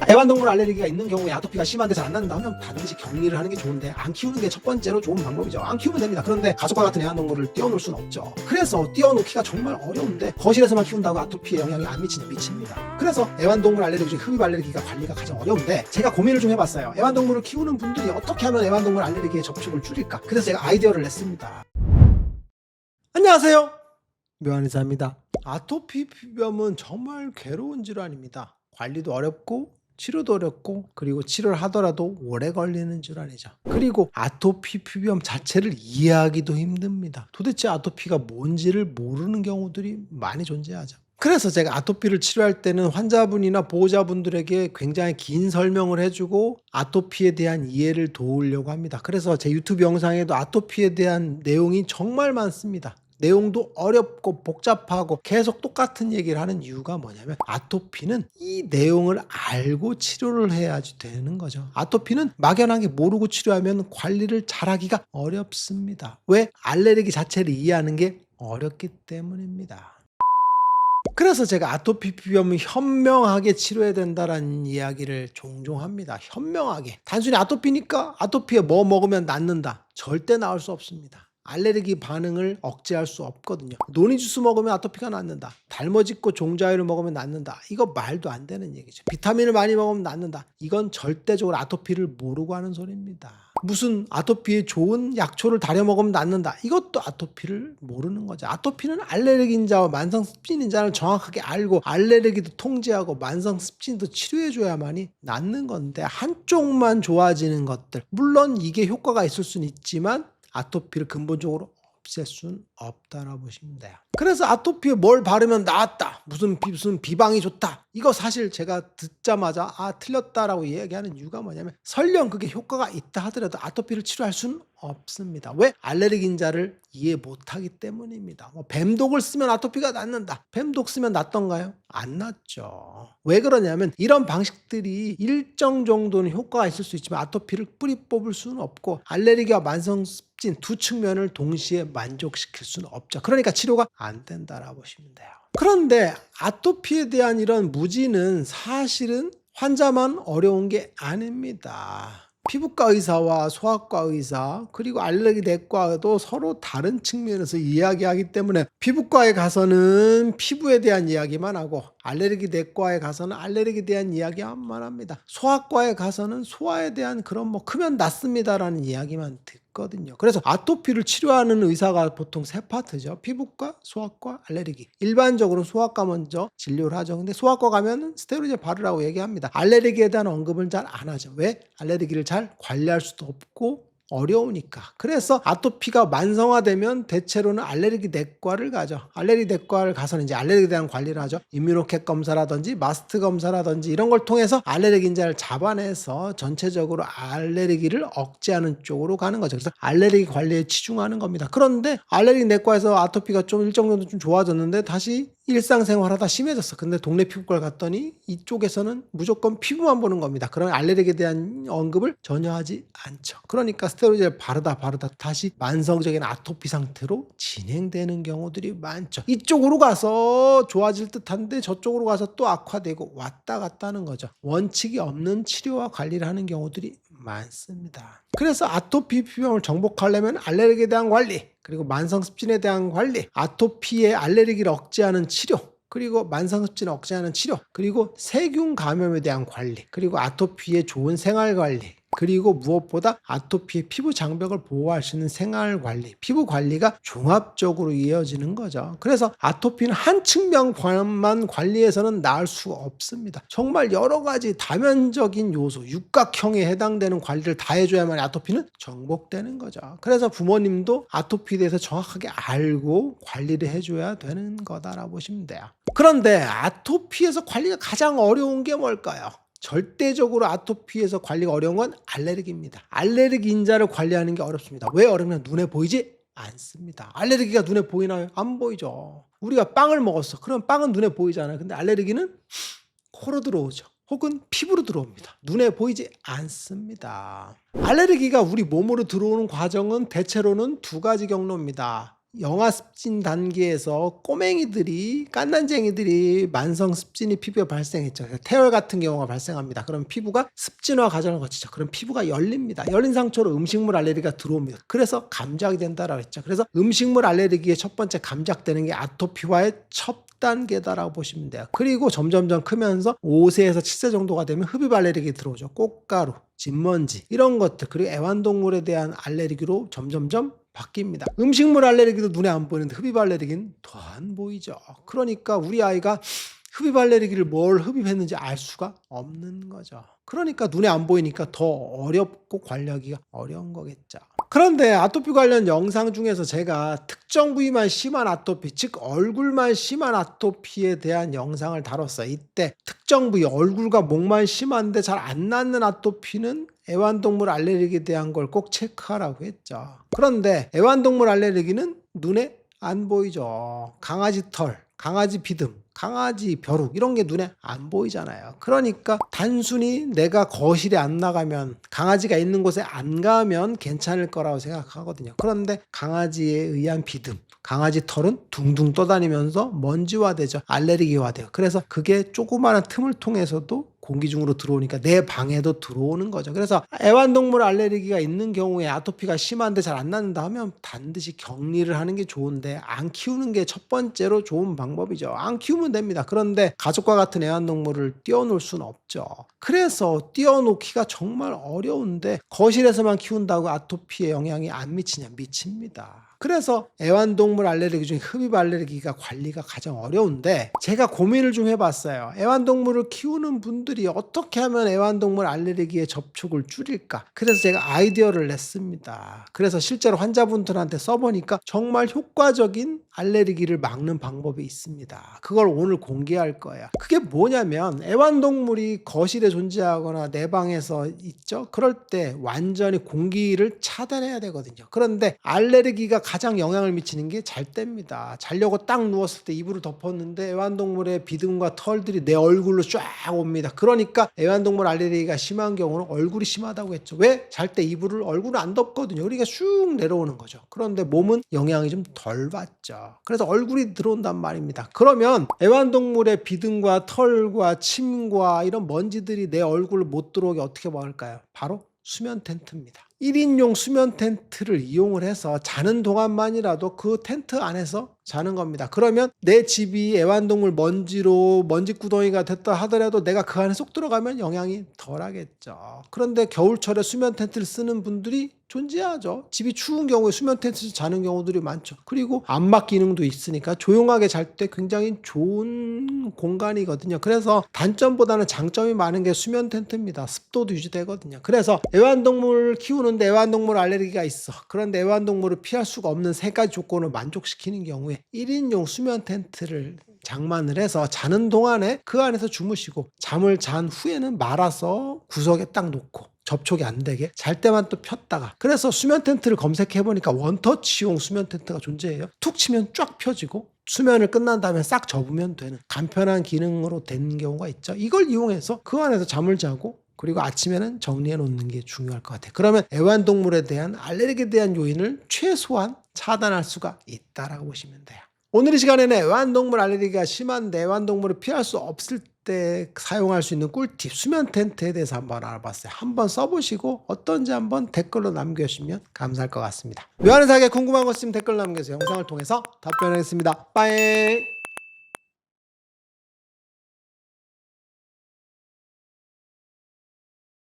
애완동물 알레르기가 있는 경우에 아토피가 심한데 잘 안 낫는다 하면 반드시 격리를 하는 게 좋은데, 안 키우는 게 첫 번째로 좋은 방법이죠. 안 키우면 됩니다. 그런데 가족과 같은 애완동물을 띄워놓을 수는 없죠. 그래서 띄워놓기가 정말 어려운데, 거실에서만 키운다고 아토피에 영향이 안 미칩니다. 그래서 애완동물 알레르기 중에 흡입 알레르기가 관리가 가장 어려운데, 제가 고민을 좀 해봤어요. 애완동물을 키우는 분들이 어떻게 하면 애완동물 알레르기의 접촉을 줄일까? 그래서 제가 아이디어를 냈습니다. 안녕하세요, 묘한의사입니다. 아토피 피부염은 정말 괴로운 질환입니다. 관리도 어렵고 치료도 어렵고, 그리고 치료를 하더라도 오래 걸리는 질환이죠. 그리고 아토피 피부염 자체를 이해하기도 힘듭니다. 도대체 아토피가 뭔지를 모르는 경우들이 많이 존재하죠. 그래서 제가 아토피를 치료할 때는 환자분이나 보호자분들에게 굉장히 긴 설명을 해주고 아토피에 대한 이해를 도우려고 합니다. 그래서 제 유튜브 영상에도 아토피에 대한 내용이 정말 많습니다. 내용도 어렵고 복잡하고 계속 똑같은 얘기를 하는 이유가 뭐냐면, 아토피는 이 내용을 알고 치료를 해야지 되는 거죠. 아토피는 막연하게 모르고 치료하면 관리를 잘하기가 어렵습니다. 왜? 알레르기 자체를 이해하는 게 어렵기 때문입니다. 그래서 제가 아토피 피부염은 현명하게 치료해야 된다라는 이야기를 종종 합니다. 현명하게. 단순히 아토피니까 아토피에 뭐 먹으면 낫는다, 절대 나올 수 없습니다. 알레르기 반응을 억제할 수 없거든요. 노니 주스 먹으면 아토피가 낫는다, 달머지꽃 종자유를 먹으면 낫는다, 이거 말도 안 되는 얘기죠. 비타민을 많이 먹으면 낫는다, 이건 절대적으로 아토피를 모르고 하는 소리입니다. 무슨 아토피에 좋은 약초를 다려 먹으면 낫는다, 이것도 아토피를 모르는 거죠. 아토피는 알레르기인자와 만성습진인자를 정확하게 알고 알레르기도 통제하고 만성습진도 치료해줘야만이 낫는 건데, 한쪽만 좋아지는 것들, 물론 이게 효과가 있을 수는 있지만 아토피를 근본적으로 없앨 수는 없다라고 보시면 돼요. 그래서 아토피에 뭘 바르면 나았다, 무슨 비방이 좋다, 이거 사실 제가 듣자마자 틀렸다라고 얘기하는 이유가 뭐냐면, 설령 그게 효과가 있다 하더라도 아토피를 치료할 수는 없습니다. 왜? 알레르기인자를 이해 못하기 때문입니다. 뱀독을 쓰면 아토피가 낫는다, 뱀독 쓰면 낫던가요? 안 낫죠. 왜 그러냐면, 이런 방식들이 일정 정도는 효과가 있을 수 있지만 아토피를 뿌리 뽑을 수는 없고, 알레르기와 만성습진 두 측면을 동시에 만족시킬 수는 없죠. 그러니까 치료가 안 된다라고 보시면 돼요. 그런데 아토피에 대한 이런 무지는 사실은 환자만 어려운 게 아닙니다. 피부과 의사와 소아과 의사, 그리고 알레르기 내과도 서로 다른 측면에서 이야기하기 때문에, 피부과에 가서는 피부에 대한 이야기만 하고 알레르기 내과에 가서는 알레르기에 대한 이야기만 합니다. 소아과에 가서는 소아에 대한 그런 크면 낫습니다라는 이야기만 듣거든요. 그래서 아토피를 치료하는 의사가 보통 세 파트죠. 피부과, 소아과, 알레르기. 일반적으로 소아과 먼저 진료를 하죠. 근데 소아과 가면 스테로이드 바르라고 얘기합니다. 알레르기에 대한 언급은 잘 안 하죠. 왜? 알레르기를 잘 관리할 수도 없고 어려우니까. 그래서 아토피가 만성화되면 대체로는 알레르기 내과를 가죠. 알레르기 내과를 가서는 이제 알레르기에 대한 관리를 하죠. 임뮤노캣 검사라든지 마스트 검사라든지 이런 걸 통해서 알레르기인자를 잡아내서 전체적으로 알레르기를 억제하는 쪽으로 가는 거죠. 그래서 알레르기 관리에 치중하는 겁니다. 그런데 알레르기 내과에서 아토피가 좀 일정 정도 좀 좋아졌는데 다시 일상생활하다 심해졌어. 근데 동네 피부과를 갔더니 이쪽에서는 무조건 피부만 보는 겁니다. 그런 알레르기에 대한 언급을 전혀 하지 않죠. 그러니까 스테로이드를 바르다 다시 만성적인 아토피 상태로 진행되는 경우들이 많죠. 이쪽으로 가서 좋아질 듯한데 저쪽으로 가서 또 악화되고 왔다 갔다 하는 거죠. 원칙이 없는 치료와 관리를 하는 경우들이 많습니다. 그래서 아토피 피부염을 정복하려면 알레르기에 대한 관리, 그리고 만성습진에 대한 관리, 아토피의 알레르기를 억제하는 치료, 그리고 만성습진을 억제하는 치료, 그리고 세균 감염에 대한 관리, 그리고 아토피의 좋은 생활관리, 그리고 무엇보다 아토피의 피부 장벽을 보호할 수 있는 생활관리, 피부 관리가 종합적으로 이어지는 거죠. 그래서 아토피는 한 측면만 관리해서는 나을 수 없습니다. 정말 여러 가지 다면적인 요소, 육각형에 해당되는 관리를 다 해줘야만 아토피는 정복되는 거죠. 그래서 부모님도 아토피에 대해서 정확하게 알고 관리를 해줘야 되는 거다라고 보시면 돼요. 그런데 아토피에서 관리가 가장 어려운 게 뭘까요? 절대적으로 아토피에서 관리가 어려운 건 알레르기입니다. 알레르기 인자를 관리하는 게 어렵습니다. 왜 어렵냐? 눈에 보이지 않습니다. 알레르기가 눈에 보이나요? 안 보이죠. 우리가 빵을 먹었어. 그럼 빵은 눈에 보이잖아요. 근데 알레르기는 코로 들어오죠. 혹은 피부로 들어옵니다. 눈에 보이지 않습니다. 알레르기가 우리 몸으로 들어오는 과정은 대체로는 두 가지 경로입니다. 영아 습진 단계에서 꼬맹이들이 깐난쟁이들이 만성 습진이 피부에 발생했죠. 태열 같은 경우가 발생합니다. 그럼 피부가 습진화 과정을 거치죠. 그럼 피부가 열립니다. 열린 상처로 음식물 알레르기가 들어옵니다. 그래서 감작이 된다라고 했죠. 그래서 음식물 알레르기의 첫 번째 감작되는 게 아토피화의 첫 단계다라고 보시면 돼요. 그리고 점점점 크면서 5세에서 7세 정도가 되면 흡입 알레르기 들어오죠. 꽃가루, 진먼지 이런 것들, 그리고 애완동물에 대한 알레르기로 점점점 바뀝니다. 음식물 알레르기도 눈에 안 보이는데 흡입 알레르기는 더 안 보이죠. 그러니까 우리 아이가 흡입 알레르기를 뭘 흡입했는지 알 수가 없는 거죠. 그러니까 눈에 안 보이니까 더 어렵고 관리하기가 어려운 거겠죠. 그런데 아토피 관련 영상 중에서 제가 특정 부위만 심한 아토피, 즉 얼굴만 심한 아토피에 대한 영상을 다뤘어요. 이때 특정 부위, 얼굴과 목만 심한데 잘 안 낫는 아토피는 애완동물 알레르기에 대한 걸 꼭 체크하라고 했죠. 그런데 애완동물 알레르기는 눈에 안 보이죠. 강아지 털, 강아지 비듬, 강아지 벼룩 이런 게 눈에 안 보이잖아요. 그러니까 단순히 내가 거실에 안 나가면, 강아지가 있는 곳에 안 가면 괜찮을 거라고 생각하거든요. 그런데 강아지에 의한 비듬, 강아지 털은 둥둥 떠다니면서 먼지화되죠. 알레르기화돼요. 그래서 그게 조그마한 틈을 통해서도 공기 중으로 들어오니까 내 방에도 들어오는 거죠. 그래서 애완동물 알레르기가 있는 경우에 아토피가 심한데 잘 안 낫는다 하면 반드시 격리를 하는 게 좋은데, 안 키우는 게 첫 번째로 좋은 방법이죠. 안 키우면 됩니다. 그런데 가족과 같은 애완동물을 띄워놓을 수는 없죠. 그래서 띄워놓기가 정말 어려운데, 거실에서만 키운다고 아토피에 영향이 안 미치냐? 미칩니다. 그래서 애완동물 알레르기 중에 흡입 알레르기가 관리가 가장 어려운데, 제가 고민을 좀 해봤어요. 애완동물을 키우는 분들이 어떻게 하면 애완동물 알레르기의 접촉을 줄일까? 그래서 제가 아이디어를 냈습니다. 그래서 실제로 환자분들한테 써보니까 정말 효과적인 알레르기를 막는 방법이 있습니다. 그걸 오늘 공개할 거예요. 그게 뭐냐면, 애완동물이 거실에 존재하거나 내 방에서 있죠? 그럴 때 완전히 공기를 차단해야 되거든요. 그런데 알레르기가 가장 영향을 미치는 게 잘 때입니다. 자려고 딱 누웠을 때 이불을 덮었는데 애완동물의 비듬과 털들이 내 얼굴로 쫙 옵니다. 그러니까 애완동물 알레르기가 심한 경우는 얼굴이 심하다고 했죠. 왜? 잘 때 이불을 얼굴을 안 덮거든요. 그러니까 쑥 내려오는 거죠. 그런데 몸은 영향이 좀 덜 받죠. 그래서 얼굴이 들어온단 말입니다. 그러면 애완동물의 비듬과 털과 침과 이런 먼지들이 내 얼굴을 못 들어오게 어떻게 막을까요? 바로 수면 텐트입니다. 1인용 수면 텐트를 이용을 해서 자는 동안만이라도 그 텐트 안에서 자는 겁니다. 그러면 내 집이 애완동물 먼지로 먼지구덩이가 됐다 하더라도 내가 그 안에 쏙 들어가면 영향이 덜하겠죠. 그런데 겨울철에 수면 텐트를 쓰는 분들이 존재하죠. 집이 추운 경우에 수면 텐트에서 자는 경우들이 많죠. 그리고 암막 기능도 있으니까 조용하게 잘 때 굉장히 좋은 공간이거든요. 그래서 단점보다는 장점이 많은 게 수면 텐트입니다. 습도도 유지되거든요. 그래서 애완동물 키우는데 애완동물 알레르기가 있어. 그런데 애완동물을 피할 수가 없는 세 가지 조건을 만족시키는 경우에 1인용 수면 텐트를 장만을 해서 자는 동안에 그 안에서 주무시고, 잠을 잔 후에는 말아서 구석에 딱 놓고 접촉이 안 되게 잘 때만 또 폈다가, 그래서 수면 텐트를 검색해보니까 원터치용 수면 텐트가 존재해요. 툭 치면 쫙 펴지고 수면을 끝난 다음에 싹 접으면 되는 간편한 기능으로 된 경우가 있죠. 이걸 이용해서 그 안에서 잠을 자고, 그리고 아침에는 정리해 놓는 게 중요할 것 같아요. 그러면 애완동물에 대한 알레르기에 대한 요인을 최소한 차단할 수가 있다라고 보시면 돼요. 오늘 이 시간에는 애완동물 알레르기가 심한데 애완동물을 피할 수 없을 때 사용할 수 있는 꿀팁 수면 텐트에 대해서 한번 알아봤어요. 한번 써보시고 어떤지 한번 댓글로 남겨주시면 감사할 것 같습니다. 묘한의사에게 궁금한 것 있으면 댓글 남겨주세요. 영상을 통해서 답변하겠습니다. 빠이.